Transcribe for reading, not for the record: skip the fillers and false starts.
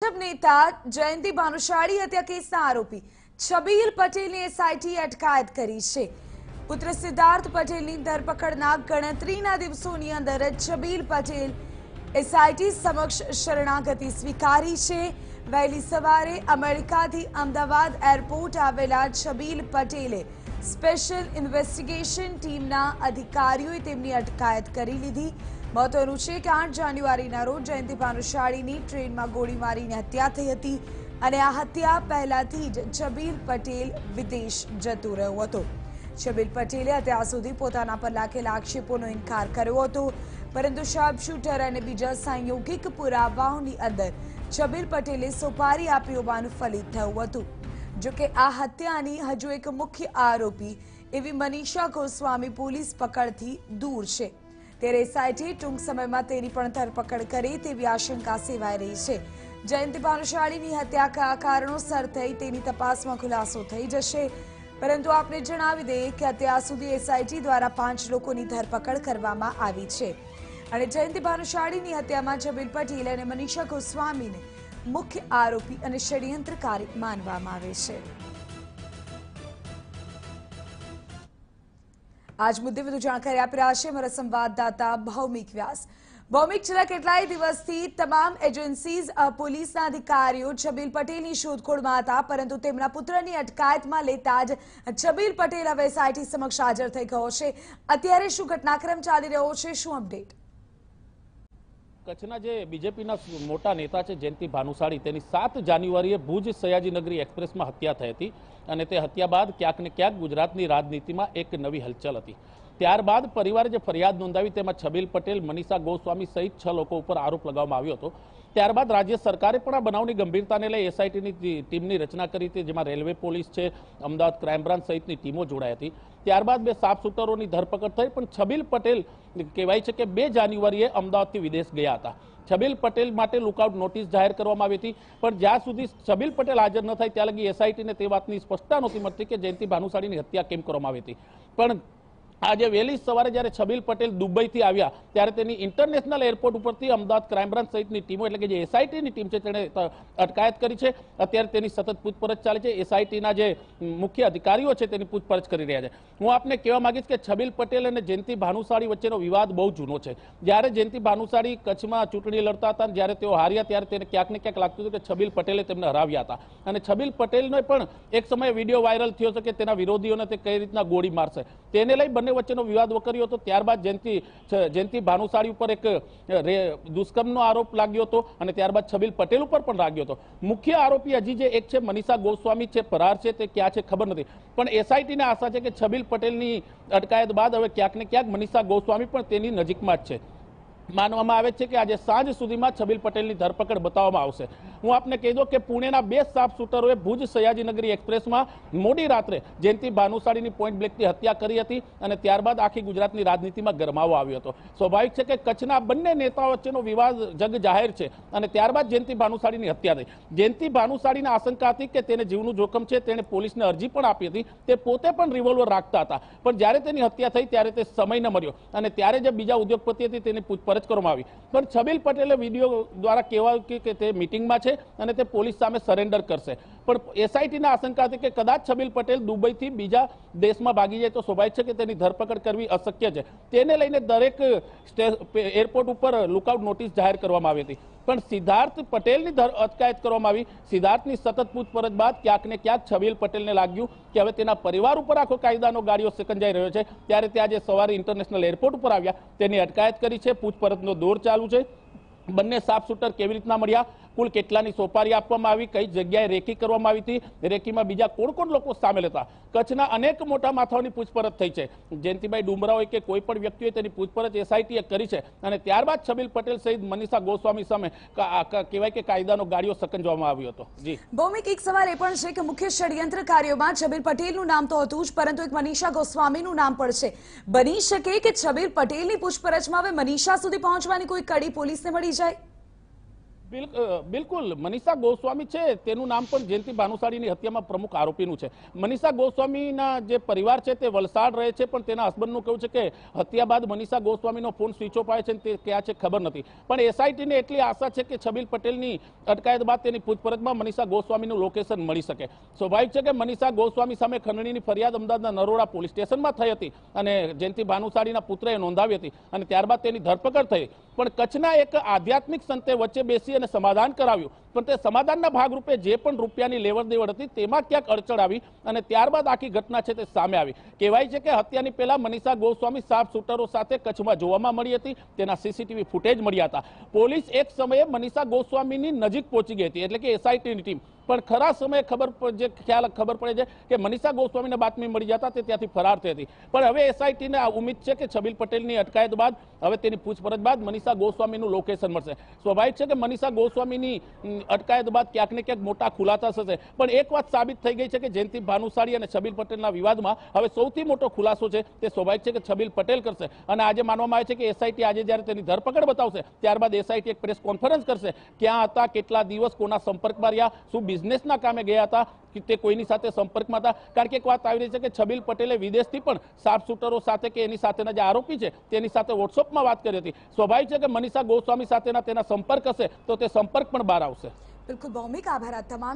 ભાજપ નેતા જયંતિ ભાનુશાળી હત્યા કેસના આરોપી છબીલ પટેલની એસઆઈટી અટકાયત કરી છે। પુત્ર સિદ્ધાર્થ પટેલની ધરપકડના ગણતરીના દિવસોની અંદર જ છબીલ પટેલ એસઆઈટી સમક્ષ શરણાગતિ સ્વીકારી છે। વહેલી સવારે અમેરિકાથી અમદાવાદ એરપોર્ટ આવેલા છબીલ પટેલે સ્પેશિયલ ઇન્વેસ્ટિગેશન ટીમના અધિકારીઓએ તેમની અટકાયત કરી લીધી। મહત્વનું છે કે 8 જાન્યુઆરીના રોજ જયંતિ ભાનુશાળીની ટ્રેનમાં ગોળી મારીને હત્યા થઈ હતી અને આ હત્યા પહેલાથી જ છબીલ પટેલ વિદેશ જતો રહ્યો હતો। છબીલ પટેલે અત્યાર સુધી પોતાના પર લાગેલા આક્ષેપોનો ઇનકાર કર્યો હતો, પરંતુ શાર્પશૂટર અને બીજા સંયોગિક પુરાવાઓની અંદર છબીલ પટેલે સોપારી આપી હોવાનું ફલિત થયું હતું। જોકે આ હત્યાની હજુ એક મુખ્ય આરોપી એવી મનીષા ગોસ્વામી પોલીસ પકડથી દૂર છે, ત્યારે એસઆઈટી ટૂંક સમયમાં તેની પણ ધરપકડ કરે તેવી આશંકા સેવાઈ રહી છે। જયંતિ ભાનુશાળીની હત્યા કયા કારણોસર થઈ તેની તપાસમાં ખુલાસો થઈ જશે, પરંતુ આપને જણાવી દઈએ કે અત્યાર સુધી એસઆઈટી દ્વારા 5 લોકોની ધરપકડ કરવામાં આવી છે અને જયંતિ ભાનુશાળીની હત્યામાં છબીલ પટેલ અને મનીષા ગોસ્વામીને મુખ્ય આરોપી અને ષડયંત્રકારી માનવામાં આવે છે। આજ મુદ્દે વધુ જાણકારી આપી રહ્યા છે અમારા સંવાદદાતા ભૌમિક વ્યાસ। ભૌમિક, છેલ્લા કેટલાય દિવસથી તમામ એજન્સીઝ પોલીસના અધિકારીઓ છબીલ પટેલની શોધખોળમાં હતા, પરંતુ તેમના પુત્રની અટકાયતમાં લેતા જ છબીલ પટેલ હવે એસઆઈટી સમક્ષ હાજર થઈ ગયો છે। અત્યારે શું ઘટનાક્રમ ચાલી રહ્યો છે, શું અપડેટ? કચ્છના જે બીજેપીના મોટા નેતા છે જયંતિ ભાનુશાળી, તેની 7 જાન્યુઆરીએ ભુજ સયાજીનગરી એક્સપ્રેસમાં હત્યા થઈ હતી અને તે હત્યા બાદ ક્યાંક ને ક્યાંક ગુજરાતની રાજનીતિમાં એક નવી હલચલ હતી। ત્યારબાદ પરિવારે જે ફરિયાદ નોંધાવી તેમાં છબીલ પટેલ, મનીષા ગોસ્વામી સહિત 6 લોકો ઉપર આરોપ લગાવવામાં આવ્યો હતો। ત્યારબાદ રાજ્ય સરકારે પણ આ બનાવની ગંભીરતાને લઈ એસઆઈટીની ટીમની રચના કરી હતી, જેમાં રેલવે પોલીસ છે, અમદાવાદ ક્રાઇમ બ્રાન્ચ સહિતની ટીમો જોડાઈ હતી। ત્યારબાદ 2 શાર્પશૂટરોની ધરપકડ થઈ, પણ છબીલ પટેલ કહેવાય છે કે 2 જાન્યુઆરીએ અમદાવાદથી વિદેશ ગયા હતા। છબીલ પટેલ માટે લુકઆઉટ નોટિસ જાહેર કરવામાં આવી હતી, પણ જ્યાં સુધી છબીલ પટેલ હાજર ન થાય ત્યાં લગી એસઆઈટીને તે વાતની સ્પષ્ટતા નહોતી મળતી કે જયંતિ ભાનુશાળીની હત્યા કેમ કરવામાં આવી હતી। પણ આજે વહેલી સવારે જ્યારે છબીલ પટેલ દુબઈથી આવ્યા ત્યારે તેની ઇન્ટરનેશનલ એરપોર્ટ ઉપરથી અમદાવાદ ક્રાઇમ બ્રાન્ચ સહિતની ટીમો, એટલે કે જે એસઆઈટીની ટીમ છે, તેણે અટકાયત કરી છે। અત્યારે તેની સતત પૂછપરછ ચાલે છે। એસઆઈટીના જે મુખ્ય અધિકારીઓ છે તેની પૂછપરછ કરી રહ્યા છે। હું આપને કહેવા માંગીશ કે છબીલ પટેલ અને જયંતિ ભાનુશાળી વચ્ચેનો વિવાદ બહુ જૂનો છે। જ્યારે જયંતિ ભાનુશાળી કચ્છમાં ચૂંટણી લડતા હતા, જ્યારે તેઓ હાર્યા ત્યારે તેને ક્યાંક ને ક્યાંક લાગતું હતું કે છબીલ પટેલે તેમને હરાવ્યા હતા અને છબીલ પટેલનો પણ એક સમયે વિડીયો વાયરલ થયો છે કે તેના વિરોધીઓને તે કઈ રીતના ગોળી મારશે, તેને લઈ બંને વચ્ચેનો વિવાદ વકર્યો હતો। ત્યારબાદ જયંતિ ભાનુશાળી ઉપર એક દુષ્કર્મનો આરોપ લાગ્યો હતો અને ત્યારબાદ છબીલ પટેલ ઉપર પણ લાગ્યો હતો। મુખ્ય આરોપી હજી જે એક છે મનીષા ગોસ્વામી છે, ફરાર છે, તે ક્યાં છે ખબર નથી, પણ એસઆઈટીને આશા છે કે છબીલ પટેલની અટકાયત બાદ હવે ક્યાંક ને ક્યાંક મનીષા ગોસ્વામી પણ તેની નજીકમાં જ છે। માનવામાં આવે છે કે આજે સાંજ સુધીમાં છબીલ પટેલની ધરપકડ બતાવવામાં આવશે। હું આપને કહી દઉં કે પુણેના 2 શાર્પશૂટરોએ ભુજ સયાજીનગરી એક્સપ્રેસમાં મોડી રાત્રે જયંતિ ભાનુશાળીની પોઈન્ટ બ્લેકથી હત્યા કરી હતી અને ત્યારબાદ આખી ગુજરાતની રાજનીતિમાં ગરમાવો આવ્યો હતો। સ્વાભાવિક છે કે કચ્છના બંને નેતાઓ વચ્ચેનો વિવાદ જગ જાહેર છે અને ત્યારબાદ જયંતિ ભાનુશાળીની હત્યા થઈ। જયંતિ ભાનુશાળીને આશંકા હતી કે તેને જીવનું જોખમ છે, તેણે પોલીસને અરજી પણ આપી હતી, તે પોતે પણ રિવોલ્વર રાખતા હતા, પણ જ્યારે તેની હત્યા થઈ ત્યારે તે સમય ન મળ્યો અને ત્યારે જે બીજા ઉદ્યોગપતિ હતી તેની પૂછપરછ કરવામાં આવી, પણ છબીલ પટેલે વિડીયો દ્વારા કહેવાયું કે તે મીટિંગમાં છે અને તે પોલીસ સામે સરેન્ડર કરશે। પણ એસઆઈટીના આશંકા હતી કે કદાચ છબીલ પટેલ દુબઈથી બીજા દેશમાં ભાગી જાય તો સ્વાભાવિક છે કે તેની ધરપકડ કરવી અશક્ય છે। તેને લઈને દરેક એરપોર્ટ ઉપર લુકઆઉટ નોટિસ જાહેર કરવામાં આવી હતી, પણ સિદ્ધાર્થ પટેલની અટકાયત કરવામાં આવી। સિદ્ધાર્થની સતત પૂછપરછ બાદ ક્યાંક ને ક્યાંક છબીલ પટેલને લાગ્યું કે હવે તેના પરિવાર ઉપર આખો કાયદાનો ગાળિયો સિકંજાઈ રહ્યો છે, ત્યારે તે આજે સવારે ઇન્ટરનેશનલ એરપોર્ટ ઉપર આવ્યા, તેની અટકાયત કરી છે, પૂછપરછનો દોર ચાલુ છે। બંને શાર્પશૂટર કેવી રીતના મળ્યા, કુલ કેટલાની સોપારી આપવામાં આવી, કઈ જગ્યાએ રેકી કરવામાં આવી હતી, રેકીમાં બીજા કોણ લોકો સામેલ હતા, કચ્છના અનેક મોટા માથાઓની પૂછપરછ થઈ છે। જયંતિભાઈ ડુમરા હોય કે કોઈ પણ વ્યક્તિ હોય તેની પૂછપરછ એસઆઈટીએ કરી છે અને ત્યારબાદ છબીલ પટેલ સહિત મનીષા ગોસ્વામી સામે કહેવાય કે કાયદાનો ગાળિયો સકંજવામાં આવ્યો હતો। જી ભૌમિક, એક સવાલ એ પણ છે કે મુખ્ય ષડયંત્રકારીઓમાં છબીલ પટેલનું નામ તો હતું જ, પરંતુ એક મનીષા ગોસ્વામીનું નામ પણ છે। બની શકે કે છબીલ પટેલની પૂછપરછમાં હવે મનીષા સુધી પહોંચવાની કોઈ કડી પોલીસને મળી જાય? બિલકુલ મનીષા ગોસ્વામી છે તેનું નામ પણ જયંતિ ભાનુશાળીની હત્યામાં પ્રમુખ આરોપીનું છે. મનીષા ગોસ્વામીના જે પરિવાર છે તે વલસાડ રહે છે, પણ તેના હસબન્ડનું કહેવું છે કે હત્યા બાદ મનીષા ગોસ્વામીનો ફોન સ્વિચ ઓફ આવે છે, તે ક્યાં છે ખબર નથી. પણ એસઆઈટીને એટલી આશા છે કે છબીલ પટેલની અટકાયત બાદ તેની પૂછપરછમાં મનીષા ગોસ્વામીનું લોકેશન મળી શકે. સ્વાભાવિક છે કે મનીષા ગોસ્વામી સામે ખંડણીની ફરિયાદ અમદાવાદના નરોડા પોલીસ સ્ટેશનમાં થઈ હતી અને જયંતિ ભાનુશાળીના પુત્રએ નોંધાવી હતી અને ત્યારબાદ તેની ધરપકડ થઈ. પણ કચ્છના એક આધ્યાત્મિક સંતે વચ્ચે બેસી અને સમાધાન કરાવ્યું, પણ તે સમાધાનના ભાગરૂપે જે પણ રૂપિયાની લેવડ દેવડ હતી તેમાં ક્યાંક અડચણ આવી અને ત્યારબાદ આખી ઘટના છે તે સામે આવી. કહેવાય છે કે હત્યાની પહેલા મનીષા ગોસ્વામી સાફ શૂટરો સાથે કચ્છમાં જોવામાં મળી હતી. તેના સીસીટીવી ફૂટેજ મળ્યા હતા. પોલીસ એક સમયે મનીષા ગોસ્વામીની નજીક પહોંચી ગઈ હતી, એટલે કે એસઆઈટીની ટીમ. પણ ખરા સમયે ખબર પડે છે કે મનીષા ગોસ્વામીને બાતમી મળી જતા તે ત્યાંથી ફરાર થઈ હતી. પણ હવે એસઆઈટીને આ ઉમ્મીદ છે કે છબીલ પટેલની અટકાયત બાદ હવે તેની પૂછપરછ બાદ મનીષા ગોસ્વામીનું લોકેશન મળશે. સ્વાભાવિક છે કે મનીષા ગોસ્વામીની અટકાયત બાદ ક્યાંક ને ક્યાંક મોટા ખુલાસા થશે. પણ એક વાત સાબિત થઈ ગઈ છે કે જયંતિ ભાનુશાળી અને છબીલ પટેલના વિવાદમાં હવે સૌથી મોટો ખુલાસો છે તે સ્વાભાવિક છે કે છબીલ પટેલ કરશે. અને આજે માનવામાં આવે છે કે એસઆઈટી આજે જ્યારે તેની ધરપકડ બતાવશે ત્યારબાદ એસઆઈટી એક પ્રેસ કોન્ફરન્સ કરશે. ક્યાં હતા, કેટલા દિવસ, કોના સંપર્કમાં રહ્યા, શું બિઝનેસના કામે ગયા હતા કે તે કોઈની સાથે સંપર્કમાં હતા. કારણ કે એક વાત આવી રહી છે કે છબીલ પટેલે વિદેશથી પણ સાફ શૂટરો સાથે કે એની સાથેના જે આરોપી છે તેની સાથે વોટ્સઅપમાં વાત કરી હતી. સ્વાભાવિક છે કે મનીષા ગોસ્વામી સાથેના તેના સંપર્ક હશે તો તે સંપર્ક પણ બહાર આવશે. બિલકુલ ભૌમિક, આભાર. તમામ